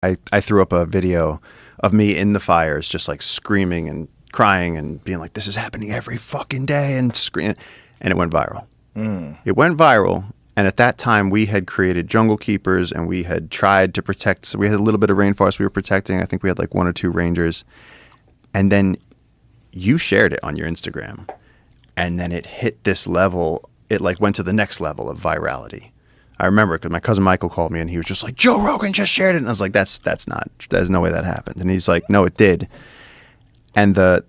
I threw up a video of me in the fires, just like screaming and crying and being like, this is happening every fucking day, and screaming. And it went viral. It went viral. And at that time, we had created jungle keepers, and we had tried to protect. So we had a little bit of rainforest we were protecting. I think we had like 1 or 2 rangers. And then you shared it on your Instagram. And then it hit this level. It like went to the next level of virality. I remember because my cousin Michael called me, and he was just like, Joe Rogan just shared it. And I was like, there's no way that happened. And he's like, no, it did. And the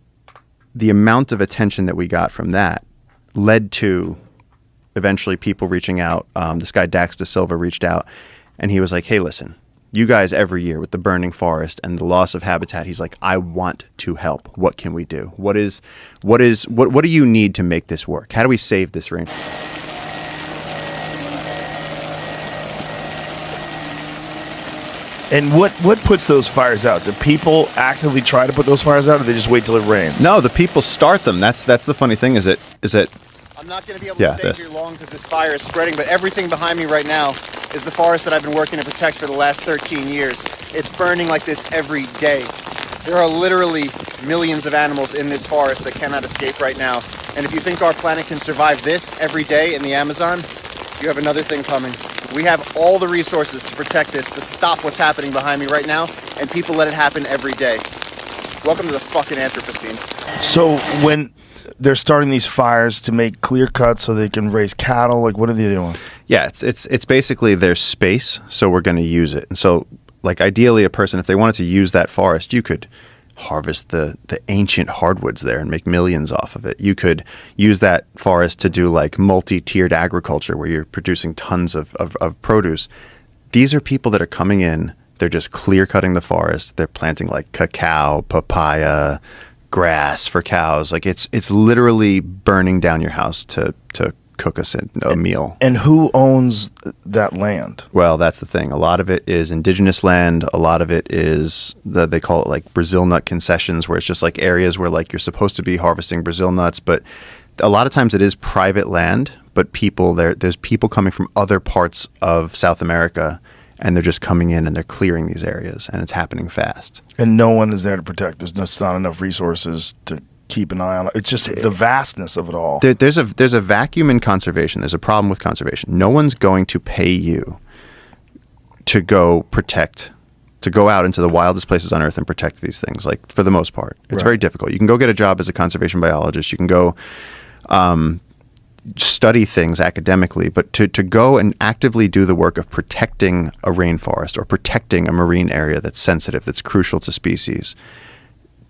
amount of attention that we got from that led to eventually people reaching out. This guy Dax Da Silva reached out, and he was like, hey, listen, you guys every year with the burning forest and the loss of habitat, he's like, I want to help. What can we do? What do you need to make this work? How do we save this rainforest? And what puts those fires out? Do people actively try to put those fires out, or they just wait till it rains? No, the people start them. That's the funny thing. Is it? I'm not going to be able to stay here long because this fire is spreading, but everything behind me right now is the forest that I've been working to protect for the last 13 years. It's burning like this every day. There are literally millions of animals in this forest that cannot escape right now. And if you think our planet can survive this every day in the Amazon, you have another thing coming. We have all the resources to protect this, to stop what's happening behind me right now, and people let it happen every day. Welcome to the fucking Anthropocene. So when they're starting these fires to make clear cuts so they can raise cattle, like what are they doing? Yeah, it's basically their space, so we're going to use it. And so, like, ideally, a person, if they wanted to use that forest, you could harvest the ancient hardwoods there and make millions off of it. You could use that forest to do like multi-tiered agriculture where you're producing tons of produce. These are people that are coming in, they're just clear cutting the forest. They're planting like cacao, papaya, grass for cows. Like it's literally burning down your house to cook us a meal. And who owns that land? Well, that's the thing. A lot of it is indigenous land. A lot of it is they call it like Brazil nut concessions, where it's just like areas where like you're supposed to be harvesting Brazil nuts, but a lot of times it is private land. But there's people coming from other parts of South America, and they're just coming in and they're clearing these areas, and it's happening fast. And no one is there to protect. There's just not enough resources to keep an eye on it. It's just the vastness of it all. There's a vacuum in conservation. There's a problem with conservation. No one's going to pay you to go out into the wildest places on earth and protect these things. Like, for the most part, it's very difficult. You can go get a job as a conservation biologist. You can go study things academically, but to go and actively do the work of protecting a rainforest or protecting a marine area that's sensitive, that's crucial to species,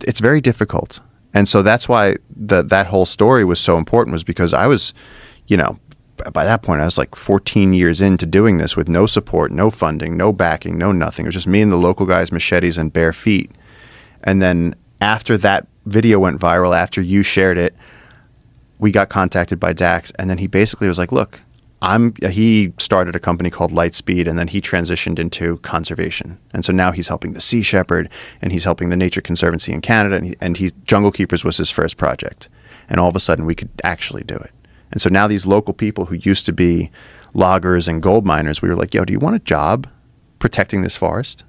it's very difficult. And so that's why that whole story was so important, was because I was, by that point, I was like 14 years into doing this with no support, no funding, no backing, no nothing. It was just me and the local guys, machetes and bare feet. And then after that video went viral, after you shared it, we got contacted by Dax, and then he basically was like, look, he started a company called Lightspeed, and then he transitioned into conservation. And so now he's helping the Sea Shepherd, and he's helping the Nature Conservancy in Canada, and Jungle Keepers was his first project. And all of a sudden we could actually do it. And so now these local people who used to be loggers and gold miners, we were like, yo, do you want a job protecting this forest?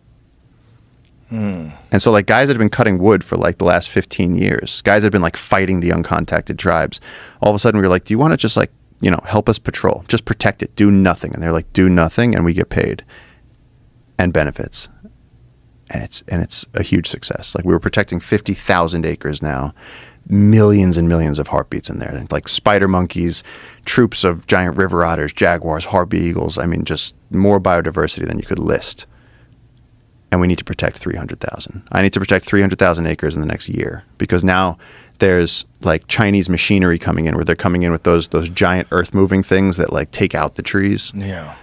And so like guys that have been cutting wood for like the last 15 years, guys that have been like fighting the uncontacted tribes, all of a sudden we were like, do you want to just like, help us patrol, just protect it, do nothing. And they're like, do nothing, and we get paid and benefits. And it's a huge success. Like, we were protecting 50,000 acres now, millions and millions of heartbeats in there, like spider monkeys, troops of giant river otters, jaguars, harpy eagles. I mean, just more biodiversity than you could list. And we need to protect 300,000. I need to protect 300,000 acres in the next year, because now there's like Chinese machinery coming in, where they're coming in with those giant earth moving things that like take out the trees. Yeah.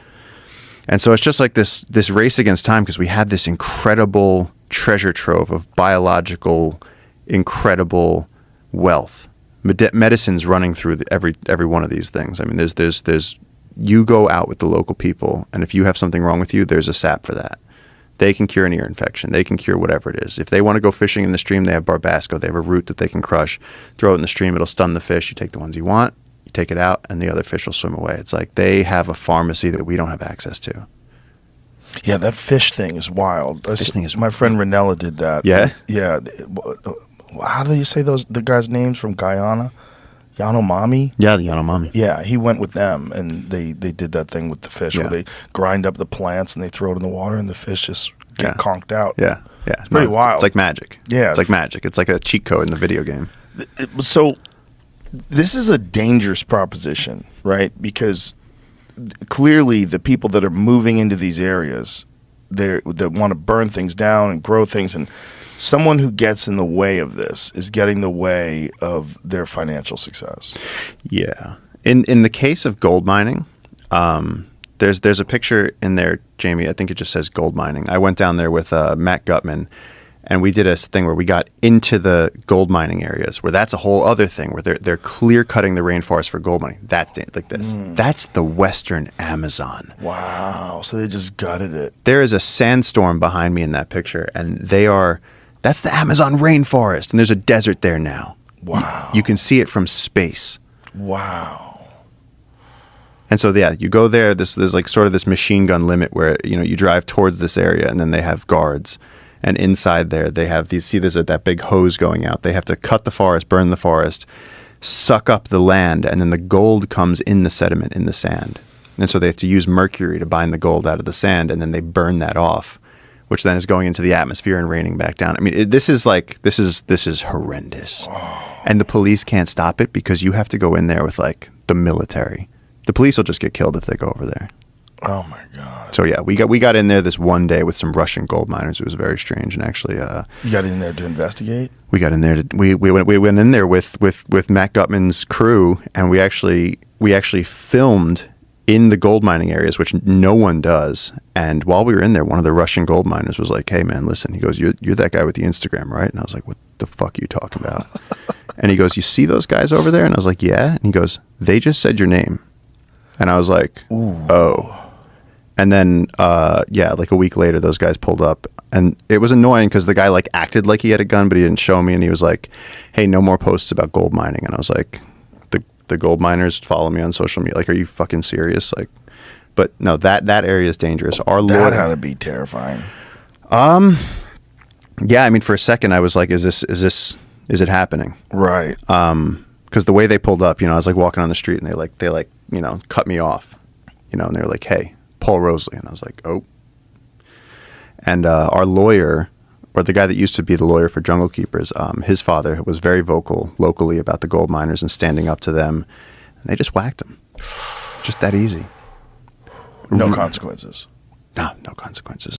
And so it's just like this race against time, because we have this incredible treasure trove of biological, incredible wealth. Medicine's running through every one of these things. I mean, there's you go out with the local people, and if you have something wrong with you, there's a sap for that. They can cure an ear infection. They can cure whatever it is. If they want to go fishing in the stream, they have Barbasco. They have a root that they can crush, throw it in the stream. It'll stun the fish. You take the ones you want, you take it out, and the other fish will swim away. It's like they have a pharmacy that we don't have access to. Yeah, that fish thing is wild. Fish thing is my friend Ranella did that. Yeah? Yeah. How do you say the guys' names from Guyana? Yanomami? Yeah, the Yanomami. Yeah, he went with them, and they did that thing with the fish where they grind up the plants and they throw it in the water, and the fish just get conked out. Yeah, yeah. It's pretty wild. It's like magic. Yeah. It's like magic. It's like a cheat code in the video game. So this is a dangerous proposition, right? Because clearly the people that are moving into these areas, that want to burn things down and grow things, and someone who gets in the way of this is getting in the way of their financial success. Yeah. In the case of gold mining, there's a picture in there, Jamie. I think it just says gold mining. I went down there with Matt Gutman, and we did a thing where we got into the gold mining areas, where that's a whole other thing, where they're clear cutting the rainforest for gold mining. That's like this. That's the Western Amazon. Wow. So they just gutted it. There is a sandstorm behind me in that picture, and that's the Amazon rainforest, and there's a desert there now. Wow. You can see it from space. Wow. And so, yeah, you go there. There's like sort of this machine gun limit where, you drive towards this area, and then they have guards. And inside there, they have there's that big hose going out. They have to cut the forest, burn the forest, suck up the land, and then the gold comes in the sediment, in the sand. And so they have to use mercury to bind the gold out of the sand, and then they burn that off, which then is going into the atmosphere and raining back down. I mean, this is horrendous. Oh. And the police can't stop it because you have to go in there with like the military. The police will just get killed if they go over there. Oh my God. So yeah, we got in there this one day with some Russian gold miners. It was very strange, and actually, you got in there to investigate. We got in there. We went in there with Matt Gutman's crew, and we actually filmed in the gold mining areas, which no one does. And while we were in there, one of the Russian gold miners was like, "Hey man, listen." He goes, "You're that guy with the Instagram, right?" And I was like, "What the fuck are you talking about?" And he goes, "You see those guys over there?" And I was like, "Yeah." And he goes, "They just said your name." And I was like, "Ooh. Oh." And then, like a week later, those guys pulled up, and it was annoying because the guy like acted like he had a gun, but he didn't show me. And he was like, "Hey, no more posts about gold mining." And I was like, "The gold miners follow me on social media. Like, are you fucking serious?" Like, but no, that area is dangerous. Our that Lord, had to be terrifying. Yeah, I mean, for a second, I was like, "Is it happening?" Right. Because the way they pulled up, I was like walking on the street, and they cut me off, and they were like, "Hey, Paul Rosley," and I was like, "Oh." And our lawyer, or the guy that used to be the lawyer for Jungle Keepers, his father was very vocal locally about the gold miners and standing up to them. And they just whacked him. Just that easy. No consequences. No consequences.